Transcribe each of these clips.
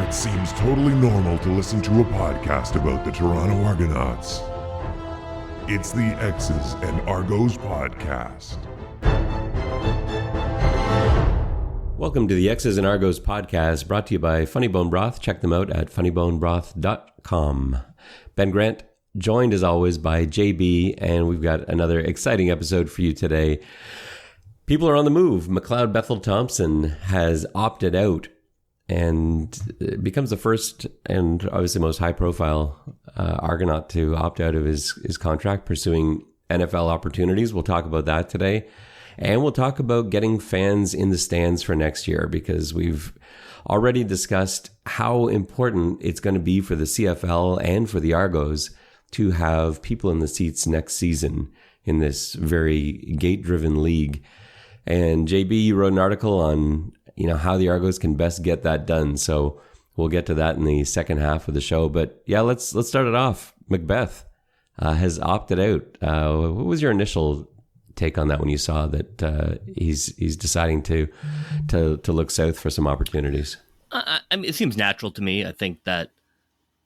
it seems totally normal to listen to a podcast about the Toronto Argonauts. It's the X's and Argos podcast. Welcome to the X's and Argos podcast, brought to you by Funny Bone Broth. Check them out at funnybonebroth.com. Ben Grant, joined as always by JB, and we've got another exciting episode for you today. People are on the move. McLeod Bethel-Thompson has opted out and becomes the first and obviously most high-profile Argonaut to opt out of his contract, pursuing NFL opportunities. We'll talk about that today. And we'll talk about getting fans in the stands for next year, because we've already discussed how important it's going to be for the CFL and for the Argos to have people in the seats next season in this very gate-driven league. And JB, you wrote an article on, how the Argos can best get that done. So we'll get to that in the second half of the show. But yeah, let's start it off. Macbeth has opted out. What was your initial take on that when you saw that he's deciding to look south for some opportunities? I mean, it seems natural to me. I think that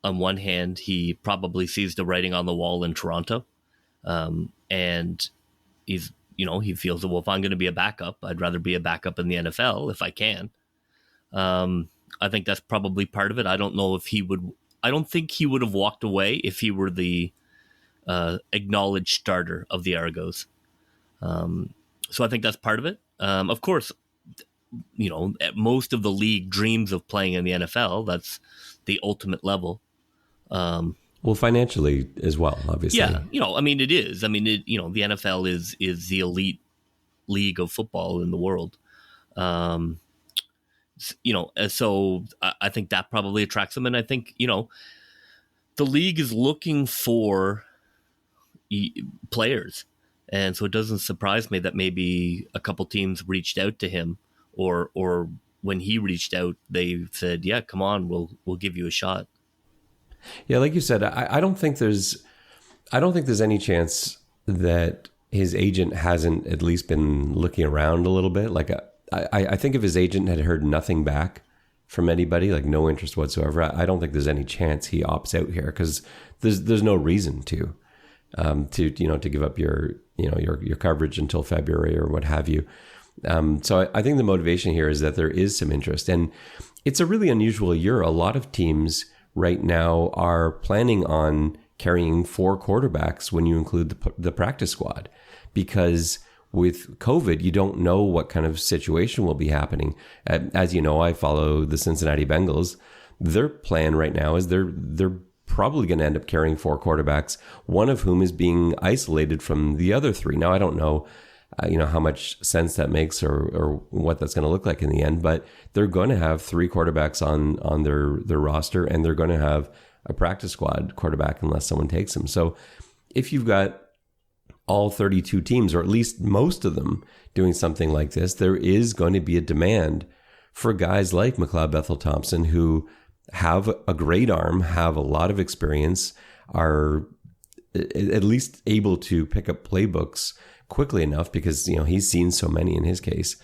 on one hand, he probably sees the writing on the wall in Toronto, and he's he feels that, well, if I'm going to be a backup, I'd rather be a backup in the NFL if I can. I think that's probably part of it. I don't know if he would. I don't think he would have walked away if he were the acknowledged starter of the Argos. So I think that's part of it. Of course, most of the league dreams of playing in the NFL. That's the ultimate level. Well, financially as well, obviously. Yeah, it is. the NFL is the elite league of football in the world. So I think that probably attracts them. And I think, the league is looking for players. And so it doesn't surprise me that maybe a couple teams reached out to him, or when he reached out, they said, "Yeah, come on, we'll give you a shot." Yeah, like you said, I don't think there's any chance that his agent hasn't at least been looking around a little bit. Like I think if his agent had heard nothing back from anybody, like no interest whatsoever, I don't think there's any chance he opts out here, because there's no reason to give up your coverage until February or what have you. So I think the motivation here is that there is some interest, and it's a really unusual year. A lot of teams right now are planning on carrying 4 quarterbacks when you include the practice squad, because with COVID, you don't know what kind of situation will be happening. As you know, I follow the Cincinnati Bengals. Their plan right now is they're probably going to end up carrying 4 quarterbacks, one of whom is being isolated from the other 3. Now, I don't know, how much sense that makes or what that's going to look like in the end, but they're going to have 3 quarterbacks on their roster, and they're going to have a practice squad quarterback unless someone takes him. So if you've got all 32 teams, or at least most of them, doing something like this, there is going to be a demand for guys like McLeod Bethel-Thompson, who have a great arm, have a lot of experience, are at least able to pick up playbooks quickly enough, because he's seen so many in his case.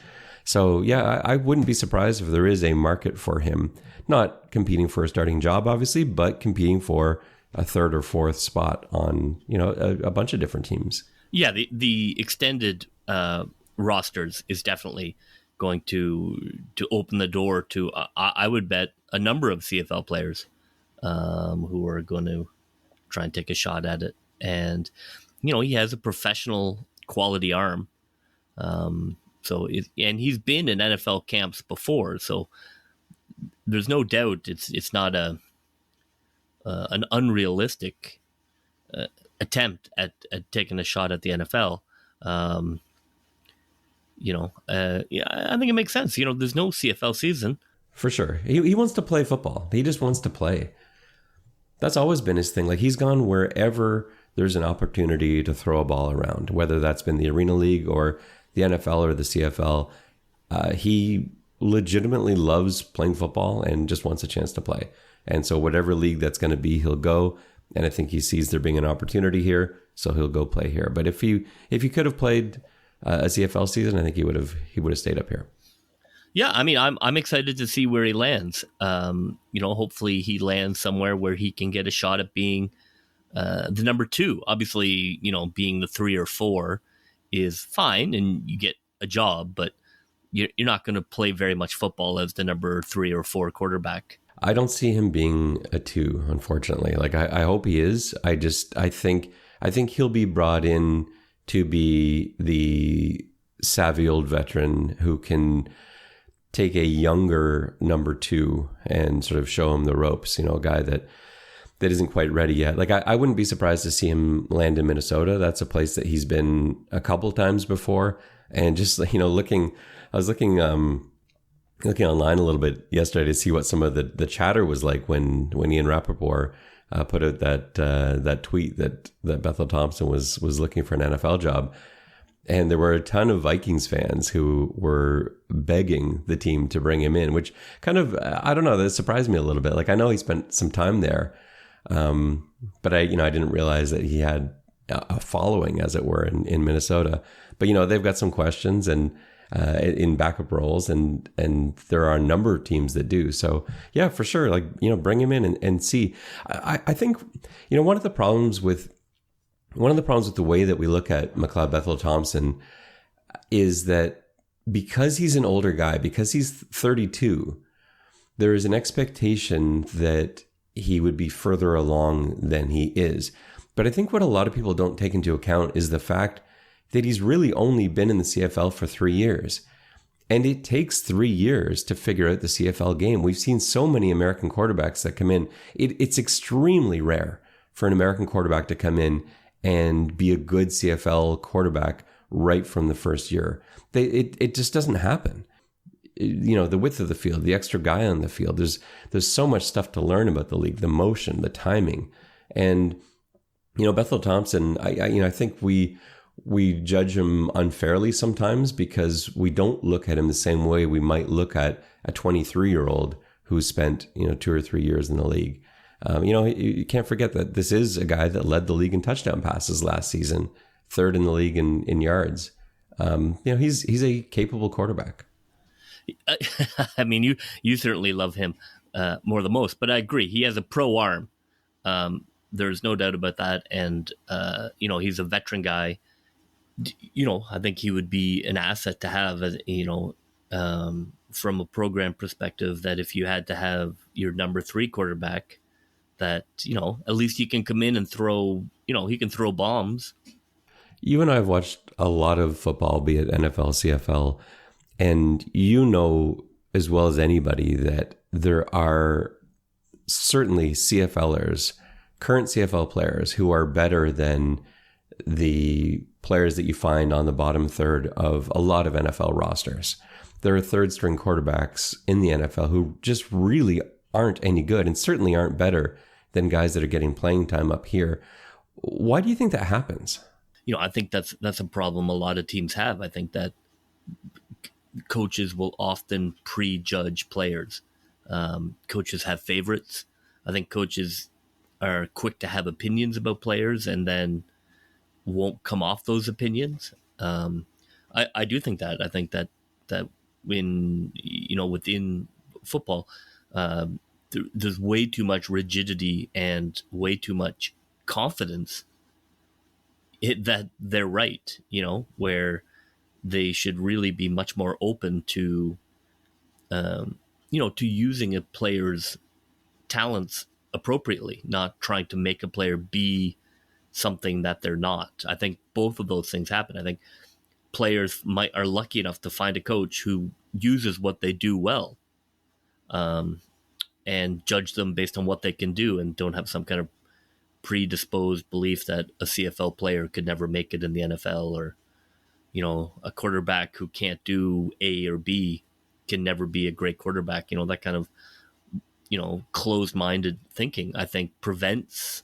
So yeah, I wouldn't be surprised if there is a market for him, not competing for a starting job, obviously, but competing for a 3rd or 4th spot on a bunch of different teams. Yeah, the extended rosters is definitely going to open the door to, I would bet, a number of CFL players who are going to try and take a shot at it. And, he has a professional quality arm. And he's been in NFL camps before. So there's no doubt it's not an unrealistic attempt at taking a shot at the NFL. I think it makes sense. There's no CFL season. For sure. He wants to play football. He just wants to play. That's always been his thing. Like, he's gone wherever there's an opportunity to throw a ball around, whether that's been the Arena League or the NFL or the CFL. He legitimately loves playing football and just wants a chance to play. And so whatever league that's going to be, he'll go. And I think he sees there being an opportunity here, so he'll go play here. But if he could have played a CFL season, I think he would have stayed up here. Yeah, I mean, I'm excited to see where he lands. Hopefully he lands somewhere where he can get a shot at being the number 2. Obviously, being the 3 or 4 is fine, and you get a job, but you're not going to play very much football as the number 3 or 4 quarterback. I don't see him being a 2, unfortunately. Like I hope he is. I think he'll be brought in to be the savvy old veteran who can take a younger number 2 and sort of show him the ropes, a guy that isn't quite ready yet. Like I wouldn't be surprised to see him land in Minnesota. That's a place that he's been a couple times before. And just, I was looking online a little bit yesterday to see what some of the chatter was like when Ian Rappaport put out that tweet that Bethel-Thompson was looking for an NFL job. And there were a ton of Vikings fans who were begging the team to bring him in, which kind of, I don't know, that surprised me a little bit. Like I know he spent some time there, but I didn't realize that he had a following, as it were, in Minnesota. But they've got some questions and in backup roles, and there are a number of teams that do. So yeah, for sure, like bring him in and see. I think one of the problems with the way that we look at McLeod Bethel-Thompson is that because he's an older guy, because he's 32, there is an expectation that he would be further along than he is. But I think what a lot of people don't take into account is the fact that he's really only been in the CFL for 3 years. And it takes 3 years to figure out the CFL game. We've seen so many American quarterbacks that come in. It's extremely rare for an American quarterback to come in and be a good CFL quarterback right from the first year. It just doesn't happen. The width of the field, the extra guy on the field, there's so much stuff to learn about the league, the motion, the timing. And, Bethel-Thompson, I think we judge him unfairly sometimes because we don't look at him the same way we might look at a 23-year-old who spent, 2 or 3 years in the league. You can't forget that this is a guy that led the league in touchdown passes last season, 3rd in the league in yards. He's a capable quarterback. I mean, you certainly love him more than most, but I agree. He has a pro arm. There's no doubt about that. And, he's a veteran guy. I think he would be an asset to have, from a program perspective, that if you had to have your number 3 quarterback, that, at least he can come in and throw, he can throw bombs. You and I have watched a lot of football, be it NFL, CFL, and as well as anybody that there are certainly CFLers, current CFL players, who are better than the players that you find on the bottom third of a lot of NFL rosters. There are 3rd string quarterbacks in the NFL who just really aren't any good and certainly aren't better than guys that are getting playing time up here. Why do you think that happens? I think that's a problem a lot of teams have. I think that coaches will often prejudge players. Coaches have favorites. I think coaches are quick to have opinions about players and then won't come off those opinions. I do think that. I think that when, within football, there's way too much rigidity and way too much confidence that they're right, where they should really be much more open to, to using a player's talents appropriately, not trying to make a player be something that they're not. I think both of those things happen. I think players are lucky enough to find a coach who uses what they do well, and judge them based on what they can do, and don't have some kind of predisposed belief that a CFL player could never make it in the NFL, or, a quarterback who can't do A or B can never be a great quarterback. That kind of, closed-minded thinking, I think, prevents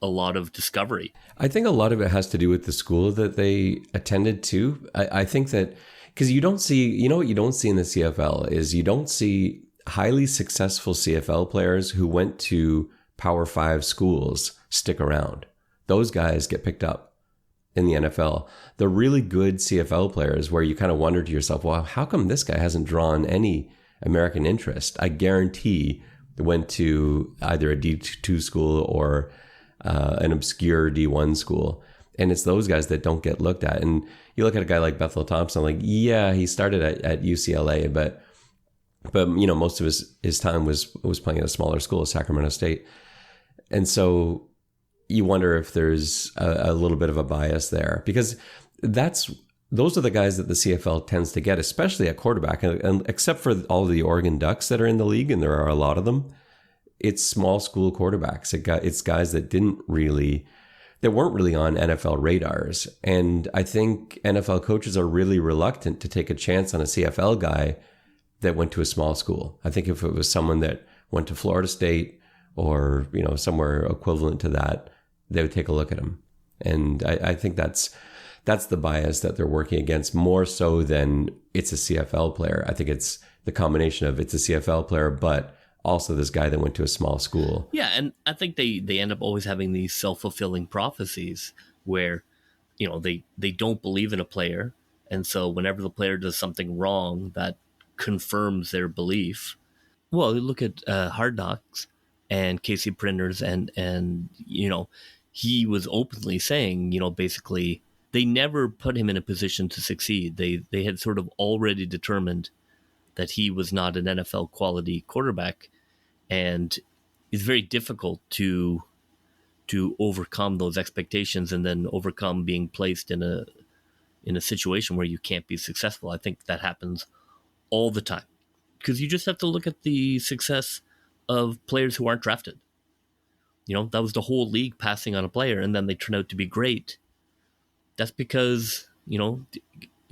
a lot of discovery. I think a lot of it has to do with the school that they attended to. I think that because you don't see, what you don't see in the CFL is you don't see highly successful CFL players who went to Power 5 schools stick around. Those guys get picked up. in the NFL. The really good CFL players where you kind of wonder to yourself, well, how come this guy hasn't drawn any American interest? I guarantee went to either a D2 school or an obscure D1 school. And it's those guys that don't get looked at. And you look at a guy like Bethel-Thompson, like, yeah, he started at UCLA, but most of his time was playing at a smaller school, Sacramento State. And so you wonder if there's a little bit of a bias there, because those are the guys that the CFL tends to get, especially at quarterback. And except for all the Oregon Ducks that are in the league, and there are a lot of them, it's small school quarterbacks. It's guys that weren't really on NFL radars. And I think NFL coaches are really reluctant to take a chance on a CFL guy that went to a small school. I think if it was someone that went to Florida State or, somewhere equivalent to that, they would take a look at him. And I think that's the bias that they're working against, more so than it's a CFL player. I think it's the combination of it's a CFL player, but also this guy that went to a small school. Yeah, and I think they end up always having these self-fulfilling prophecies where, they don't believe in a player. And so whenever the player does something wrong, that confirms their belief. Well, you look at Hard Knocks and Casey Printers, and he was openly saying, basically, they never put him in a position to succeed. They had sort of already determined that he was not an NFL quality quarterback, and it's very difficult to overcome those expectations and then overcome being placed in a situation where you can't be successful. I think that happens all the time, because you just have to look at the success of players who aren't drafted. That was the whole league passing on a player, and then they turn out to be great. That's because,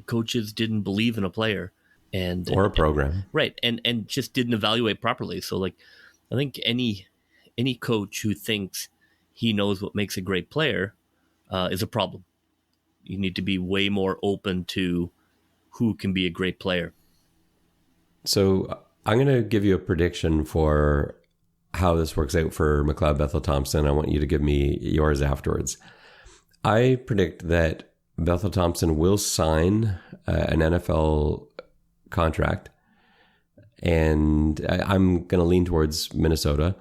coaches didn't believe in a player or a program. Right. And just didn't evaluate properly. So I think any coach who thinks he knows what makes a great player is a problem. You need to be way more open to who can be a great player. So I'm going to give you a prediction for how this works out for McLeod Bethel-Thompson. I want you to give me yours afterwards. I predict that Bethel-Thompson will sign an NFL contract, and I'm going to lean towards Minnesota.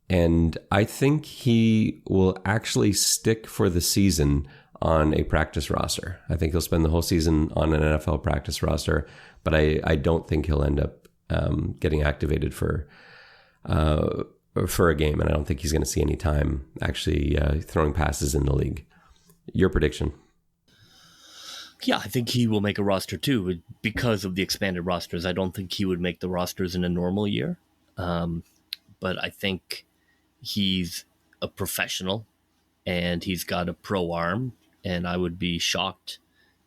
And I think he will actually stick for the season on a practice roster. I think he'll spend the whole season on an NFL practice roster, but I don't think he'll end up getting activated for a game, and I don't think he's going to see any time actually throwing passes in the league. Your prediction? Yeah, I think he will make a roster too, because of the expanded rosters. I don't think he would make the rosters in a normal year, but I think he's a professional and he's got a pro arm, and I would be shocked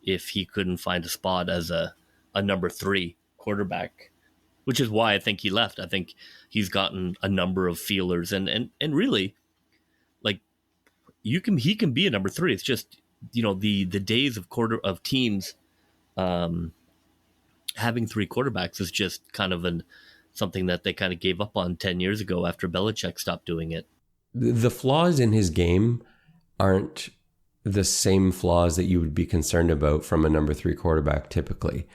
if he couldn't find a spot as a number 3 quarterback, which is why I think he left. I think he's gotten a number of feelers, and really, he can be a number 3. It's just, the days of teams having 3 quarterbacks is just kind of something that they kind of gave up on 10 years ago after Belichick stopped doing it. The flaws in his game aren't the same flaws that you would be concerned about from a number 3 quarterback typically.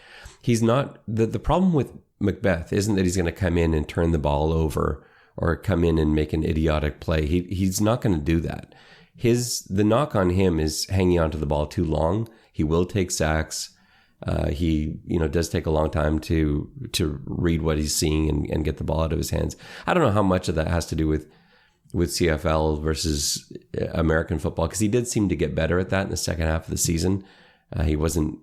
He's not, the problem with Macbeth isn't that he's going to come in and turn the ball over or come in and make an idiotic play. He's not going to do that. The knock on him is hanging onto the ball too long. He will take sacks. He does take a long time to read what he's seeing and get the ball out of his hands. I don't know how much of that has to do with CFL versus American football, because he did seem to get better at that in the second half of the season. He wasn't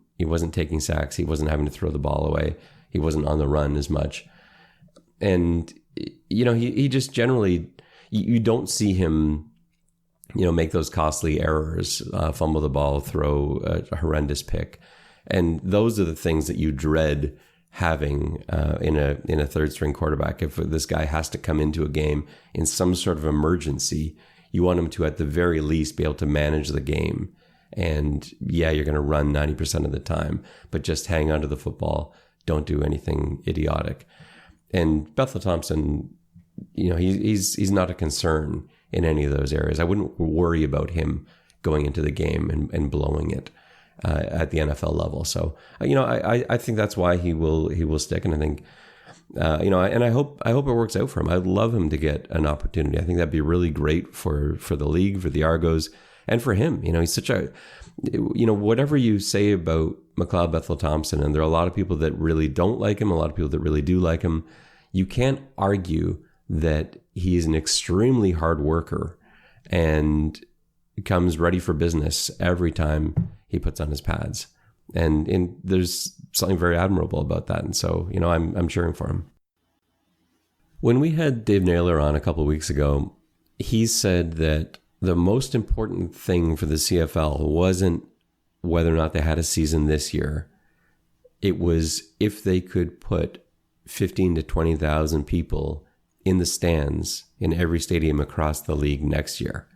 taking sacks. He wasn't having to throw the ball away. He wasn't on the run as much. And, he just generally, you don't see him, make those costly errors, fumble the ball, throw a horrendous pick. And those are the things that you dread having in a third string quarterback. If this guy has to come into a game in some sort of emergency, you want him to, at the very least, be able to manage the game. And yeah, you're going to run 90% of the time, but just hang onto the football. Don't do anything idiotic. And Bethel-Thompson, he's not a concern in any of those areas. I wouldn't worry about him going into the game and blowing it at the NFL level. So, I think that's why he will stick. And I think, and I hope it works out for him. I'd love him to get an opportunity. I think that'd be really great for the league, for the Argos, and for him. He's such a, whatever you say about McLeod Bethel-Thompson, and there are a lot of people that really don't like him, a lot of people that really do like him, you can't argue that he's an extremely hard worker and comes ready for business every time he puts on his pads. And there's something very admirable about that. And so, I'm cheering for him. When we had Dave Naylor on a couple of weeks ago, he said that the most important thing for the CFL wasn't whether or not they had a season this year. It was if they could put 15 to 20,000 people in the stands in every stadium across the league next year.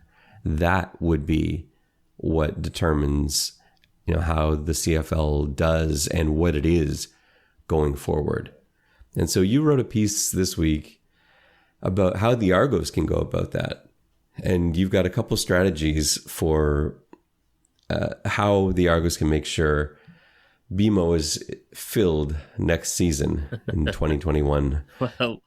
That would be what determines, how the CFL does and what it is going forward. And so you wrote a piece this week about how the Argos can go about that. And you've got a couple strategies for how the Argos can make sure BMO is filled next season in 2021. Well,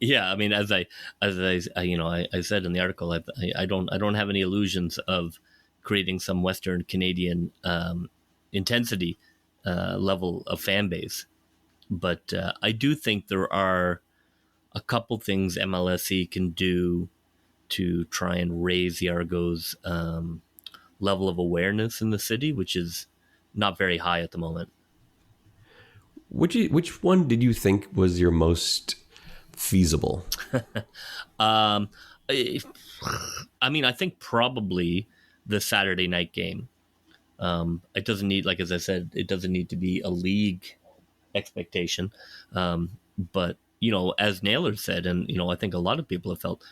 yeah, I mean, as I said in the article, I don't have any illusions of creating some Western Canadian intensity level of fan base, but I do think there are a couple things MLSE can do to try and raise the Argos level of awareness in the city, which is not very high at the moment. Which one did you think was your most feasible? I mean, I think probably the Saturday night game. It doesn't need, like, as I said, it doesn't need to be a league expectation. But, as Naylor said, and, I think a lot of people have felt,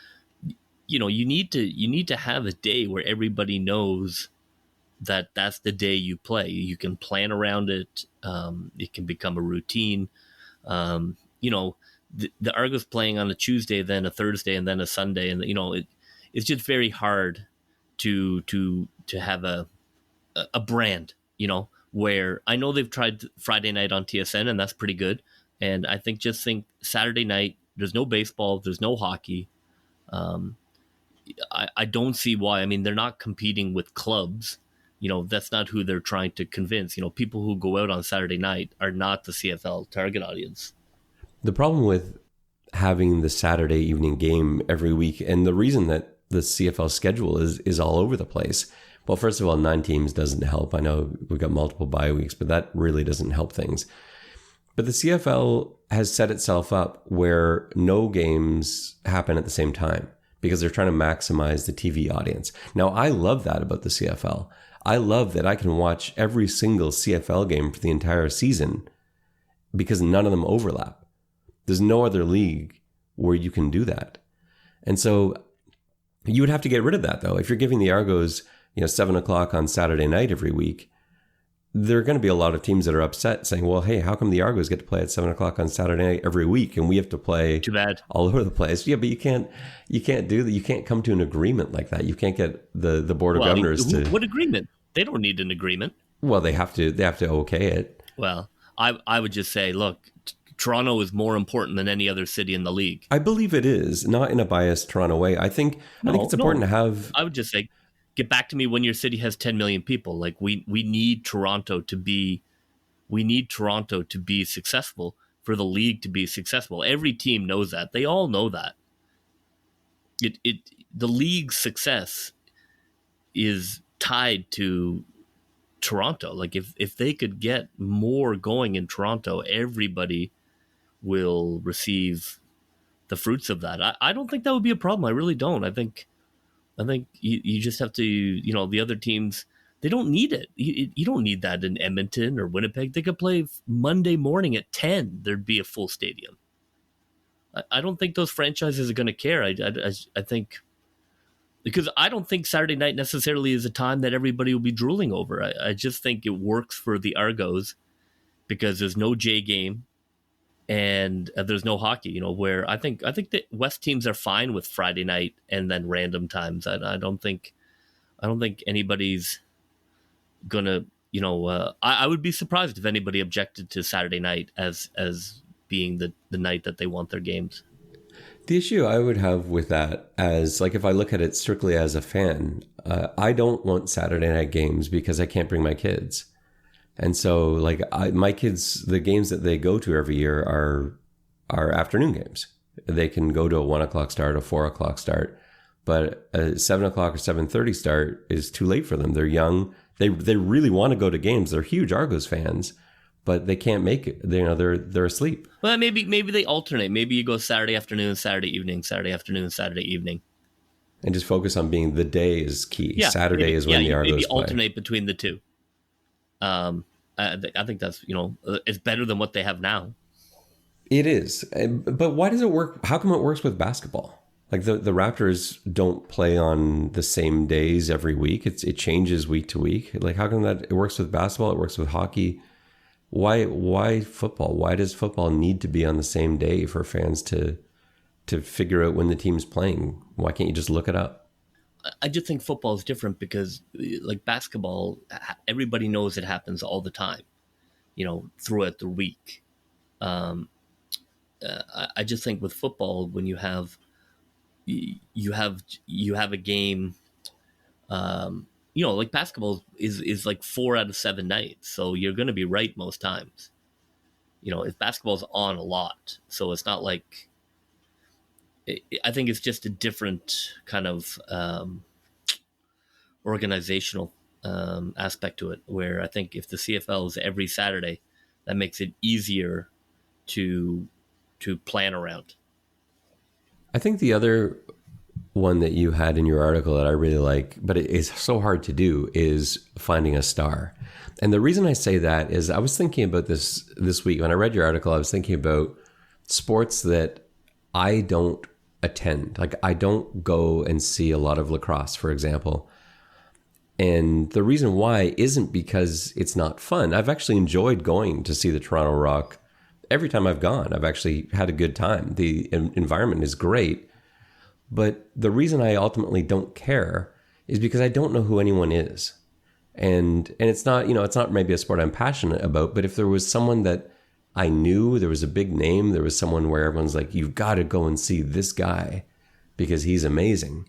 you need to have a day where everybody knows that that's the day you play. You can plan around it. It can become a routine. The Argos playing on a Tuesday, then a Thursday, and then a Sunday, and it's just very hard to have a brand. Where I know they've tried Friday night on TSN, and that's pretty good. And I think Saturday night. There's no baseball. There's no hockey. I don't see why. I mean, they're not competing with clubs. That's not who they're trying to convince. People who go out on Saturday night are not the CFL target audience. The problem with having the Saturday evening game every week, and the reason that the CFL schedule is all over the place. Well, first of all, 9 teams doesn't help. I know we've got multiple bye weeks, but that really doesn't help things. But the CFL has set itself up where no games happen at the same time because they're trying to maximize the TV audience. Now, I love that about the CFL. I love that I can watch every single CFL game for the entire season because none of them overlap. There's no other league where you can do that. And so you would have to get rid of that, though. If you're giving the Argos, 7 o'clock on Saturday night every week, there are going to be a lot of teams that are upset saying, well, hey, how come the Argos get to play at 7 o'clock on Saturday night every week and we have to play Too bad. all over the place? Yeah, but you can't do that. You can't come to an agreement like that. You can't get the board of governors to... What agreement? They don't need an agreement. Well, they have to okay it. Well, I would just say, look, Toronto is more important than any other city in the league. I believe it is, not in a biased Toronto way. I think it's important to have... I would just say, get back to me when your city has 10 million people. Like we need Toronto to be successful for the league to be successful. Every team knows that. They all know that. The league's success is tied to Toronto. Like if they could get more going in Toronto, everybody will receive the fruits of that. I don't think that would be a problem. I really don't. I think you just have to, the other teams, they don't need it. You don't need that in Edmonton or Winnipeg. They could play Monday morning at 10. There'd be a full stadium. I don't think those franchises are going to care. I think, because I don't think Saturday night necessarily is a time that everybody will be drooling over. I just think it works for the Argos because there's no J game and there's no hockey, where I think the West teams are fine with Friday night and then random times. I don't think I don't think anybody's gonna, I would be surprised if anybody objected to Saturday night as being the night that they want their games. The issue I would have with that, as like if I look at it strictly as a fan, I don't want Saturday night games because I can't bring my kids. And so like my kids, the games that they go to every year are afternoon games. They can go to a 1 o'clock start, a 4 o'clock start, but a 7 o'clock or 7:30 start is too late for them. They're young. They really want to go to games. They're huge Argos fans, but they can't make it. They're asleep. Well, maybe they alternate. Maybe you go Saturday afternoon, Saturday evening, Saturday afternoon, Saturday evening, and just focus on being the day is key. Yeah, Saturday maybe, is when the Argos maybe play. Alternate between the two. I think that's it's better than what they have now. It is, but why does it work? How come it works with basketball? Like the Raptors don't play on the same days every week. It changes week to week. Like how come that it works with basketball? It works with hockey. Why football? Why does football need to be on the same day for fans to figure out when the team's playing? Why can't you just look it up? I just think football is different because like basketball, everybody knows it happens all the time, throughout the week. I just think with football, when you have a game, like basketball is like 4 out of 7 nights. So you're going to be right most times, if basketball's on a lot. So it's not like, I think it's just a different kind of organizational aspect to it, where I think if the CFL is every Saturday, that makes it easier to plan around. I think the other one that you had in your article that I really like, but it is so hard to do, is finding a star. And the reason I say that is I was thinking about this week. When I read your article, I was thinking about sports that I don't attend. Like I don't go and see a lot of lacrosse, for example. And the reason why isn't because it's not fun. I've actually enjoyed going to see the Toronto Rock. Every time I've gone, I've actually had a good time. The environment is great. But the reason I ultimately don't care is because I don't know who anyone is. And it's not, it's not maybe a sport I'm passionate about, but if there was someone that I knew, there was a big name, there was someone where everyone's like, you've got to go and see this guy because he's amazing.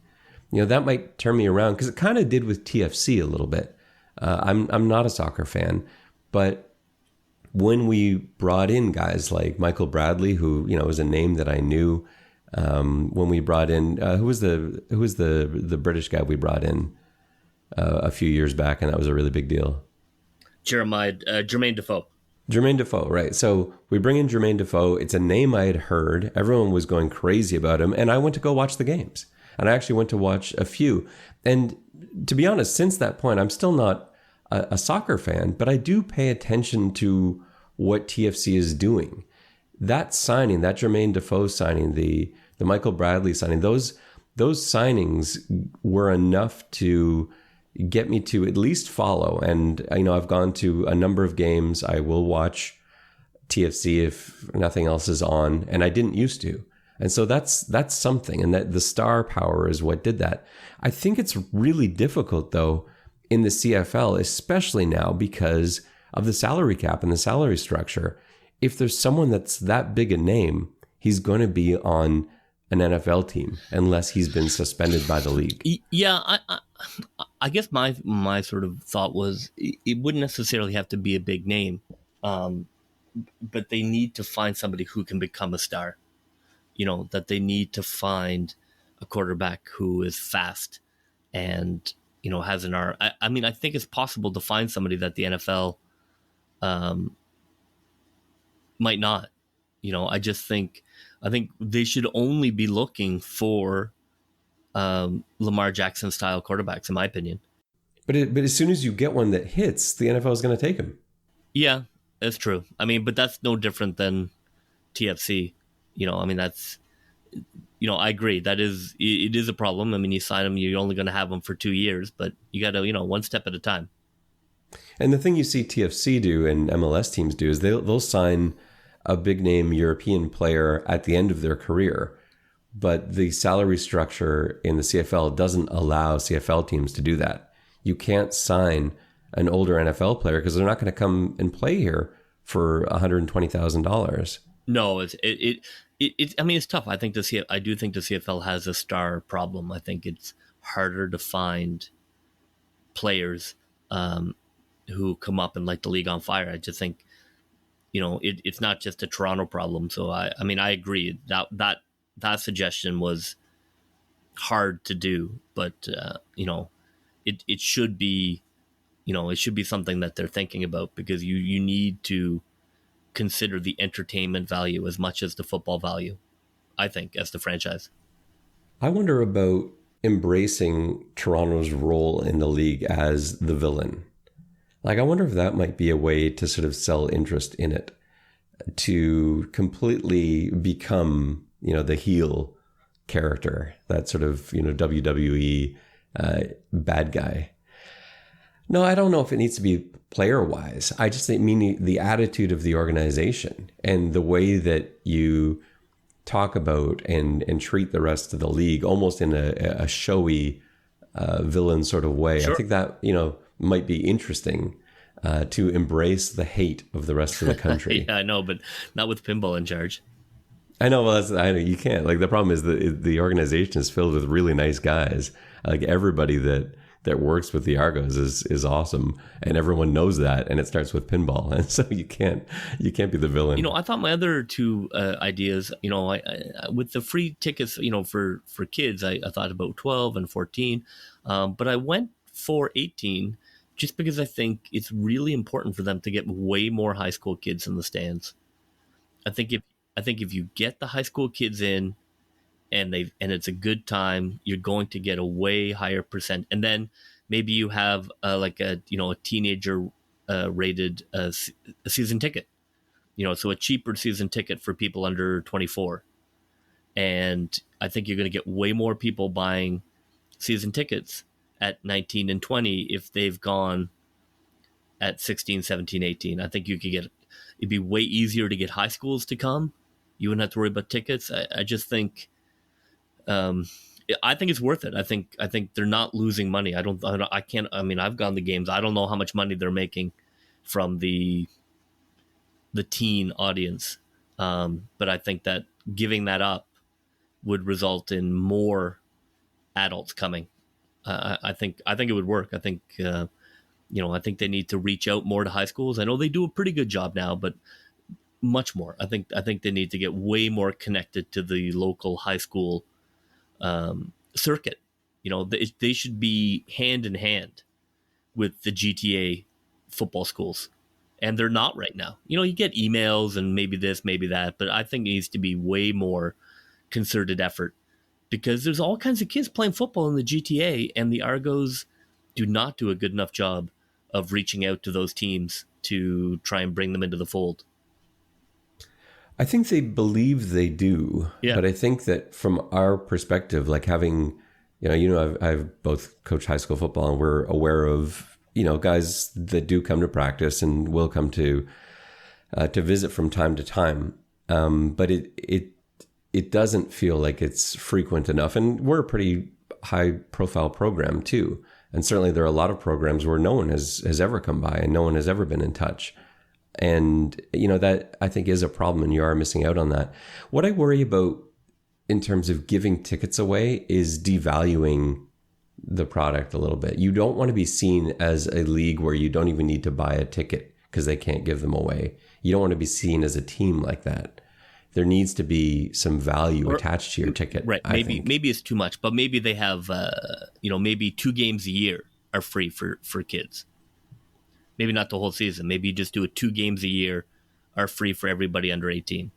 That might turn me around, because it kind of did with TFC a little bit. I'm not a soccer fan, but when we brought in guys like Michael Bradley, who was a name that I knew, when we brought in who was the British guy we brought in a few years back, and that was a really big deal. Jermaine Defoe. Jermaine Defoe, right? So we bring in Jermaine Defoe. It's a name I had heard. Everyone was going crazy about him, and I went to go watch the games. And I actually went to watch a few. And to be honest, since that point, I'm still not a soccer fan, but I do pay attention to what TFC is doing. That signing, that Jermaine Defoe signing, the Michael Bradley signing, those signings were enough to get me to at least follow. And I've gone to a number of games. I will watch TFC if nothing else is on, and I didn't used to. And so that's something, and that the star power is what did that. I think it's really difficult though in the CFL, especially now because of the salary cap and the salary structure. If there's someone that's that big a name, he's going to be on an NFL team unless he's been suspended by the league. Yeah, I guess my sort of thought was it wouldn't necessarily have to be a big name, but they need to find somebody who can become a star. That they need to find a quarterback who is fast and, has an arm. I think it's possible to find somebody that the NFL might not. I think they should only be looking for Lamar Jackson style quarterbacks, in my opinion. But as soon as you get one that hits, the NFL is going to take him. Yeah, that's true. But that's no different than TFC. That's, I agree. It is a problem. You sign them, you're only going to have them for 2 years, but you got to, one step at a time. And the thing you see TFC do and MLS teams do is they'll sign a big name European player at the end of their career, but the salary structure in the CFL doesn't allow CFL teams to do that. You can't sign an older NFL player because they're not going to come and play here for $120,000. No, I mean, it's tough. I do think the CFL has a star problem. I think it's harder to find players who come up and light the league on fire. I just think, it's not just a Toronto problem. So I agree that suggestion was hard to do, but it should be, it should be something that they're thinking about, because you need to consider the entertainment value as much as the football value, I think, as the franchise. I wonder about embracing Toronto's role in the league as the villain. Like, I wonder if that might be a way to sort of sell interest in it, to completely become, the heel character, that sort of, WWE bad guy. No, I don't know if it needs to be player-wise. I just mean the attitude of the organization and the way that you talk about and treat the rest of the league almost in a showy villain sort of way. Sure. I think that, might be interesting to embrace the hate of the rest of the country. Yeah, I know, but not with Pinball in charge. I know, well, I know you can't. Like, the problem is that the organization is filled with really nice guys. Like, everybody that works with the Argos is awesome, and everyone knows that, and it starts with Pinball, and so you can't be the villain. I thought my other two ideas, I with the free tickets, for kids, I thought about 12 and 14, but I went for 18 just because I think it's really important for them to get way more high school kids in the stands. I think if you get the high school kids in, and it's a good time, you're going to get a way higher percent. And then maybe you have a teenager rated a season ticket, so a cheaper season ticket for people under 24. And I think you're going to get way more people buying season tickets at 19 and 20 if they've gone at 16, 17, 18. I think it'd be way easier to get high schools to come. You wouldn't have to worry about tickets. I just think, I think it's worth it. I think they're not losing money. I've gone to games. I don't know how much money they're making from the teen audience. But I think that giving that up would result in more adults coming. I think it would work. I think they need to reach out more to high schools. I know they do a pretty good job now, but much more. I think they need to get way more connected to the local high school circuit. They should be hand in hand with the GTA football schools, and they're not right now. You get emails and maybe this, maybe that, but I think it needs to be way more concerted effort, because there's all kinds of kids playing football in the GTA, and the Argos do not do a good enough job of reaching out to those teams to try and bring them into the fold. I think they believe they do, yeah. But I think that from our perspective, like having, I've both coached high school football, and we're aware of, guys that do come to practice and will come to visit from time to time. But it doesn't feel like it's frequent enough. And we're a pretty high profile program too. And certainly there are a lot of programs where no one has ever come by and no one has ever been in touch. And, that I think is a problem, and you are missing out on that. What I worry about in terms of giving tickets away is devaluing the product a little bit. You don't want to be seen as a league where you don't even need to buy a ticket because they can't give them away. You don't want to be seen as a team like that. There needs to be some value attached to your ticket. Right. Maybe it's too much, but maybe they have, maybe 2 games a year are free for kids. Maybe not the whole season. Maybe you just do it 2 games a year are free for everybody under 18.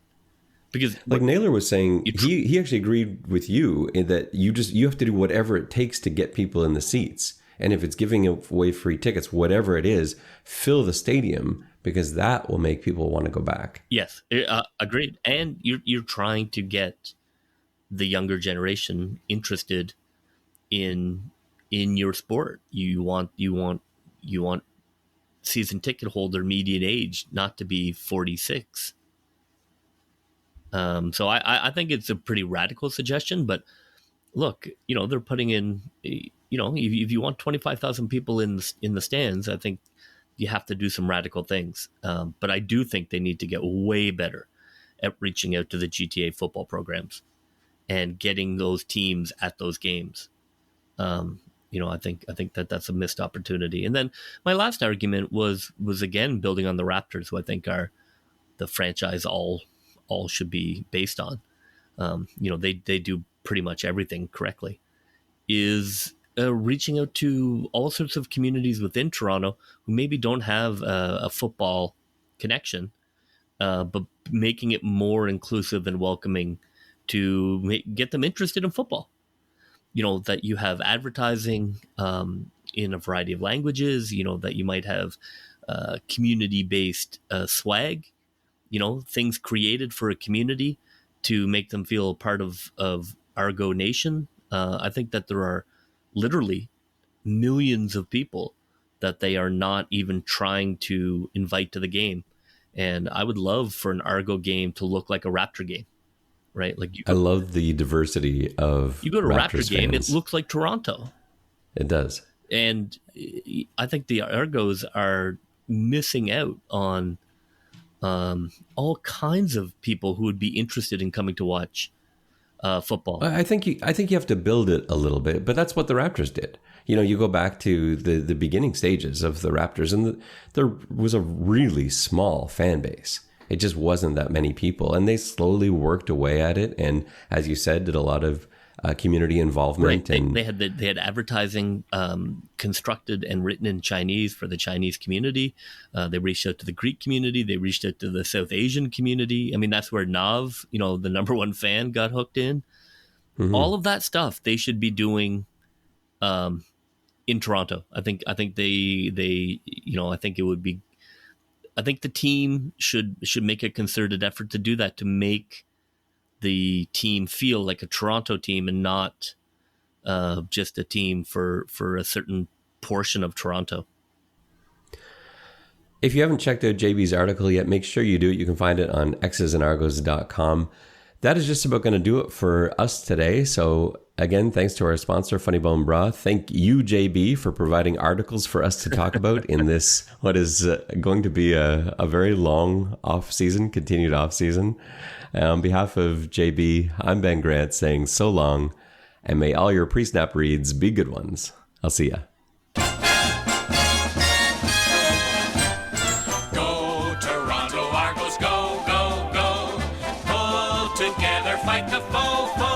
Because like Naylor was saying, he actually agreed with you in that you have to do whatever it takes to get people in the seats. And if it's giving away free tickets, whatever it is, fill the stadium, because that will make people want to go back. Yes, agreed. And you're trying to get the younger generation interested in your sport. You want season ticket holder median age not to be 46. So I think it's a pretty radical suggestion, but look, they're putting in, if you want 25,000 people in the stands, I think you have to do some radical things. But I do think they need to get way better at reaching out to the GTA football programs and getting those teams at those games. I think that's a missed opportunity. And then my last argument was again building on the Raptors, who I think are the franchise all should be based on. They do pretty much everything correctly. Is reaching out to all sorts of communities within Toronto who maybe don't have a football connection, but making it more inclusive and welcoming to get them interested in football. That you have advertising in a variety of languages, that you might have community-based swag, things created for a community to make them feel part of Argo Nation. I think that there are literally millions of people that they are not even trying to invite to the game. And I would love for an Argo game to look like a Raptor game, right? Like I love the diversity of you go to a Raptor game, fans. it looks like Toronto. It does. And I think the Argos are missing out on all kinds of people who would be interested in coming to watch football. I think you have to build it a little bit, but that's what the Raptors did. You go back to the beginning stages of the Raptors, and there was a really small fan base. It just wasn't that many people, and they slowly worked away at it. And as you said, did a lot of community involvement. Right. They had advertising constructed and written in Chinese for the Chinese community. They reached out to the Greek community. They reached out to the South Asian community. I mean, that's where Nav, the number one fan, got hooked in. Mm-hmm. All of that stuff they should be doing in Toronto. I think they I think it would be. I think the team should make a concerted effort to do that, to make the team feel like a Toronto team and not just a team for a certain portion of Toronto. If you haven't checked out JB's article yet, make sure you do it. You can find it on xsandargos.com. That is just about going to do it for us today. So again, thanks to our sponsor, Funny Bone Bra. Thank you, JB, for providing articles for us to talk about in this, what is going to be a very long continued off season. On behalf of JB, I'm Ben Grant saying so long, and may all your pre-snap reads be good ones. I'll see ya. Go, Toronto Argos, go, go, go. Pull together, fight the foe.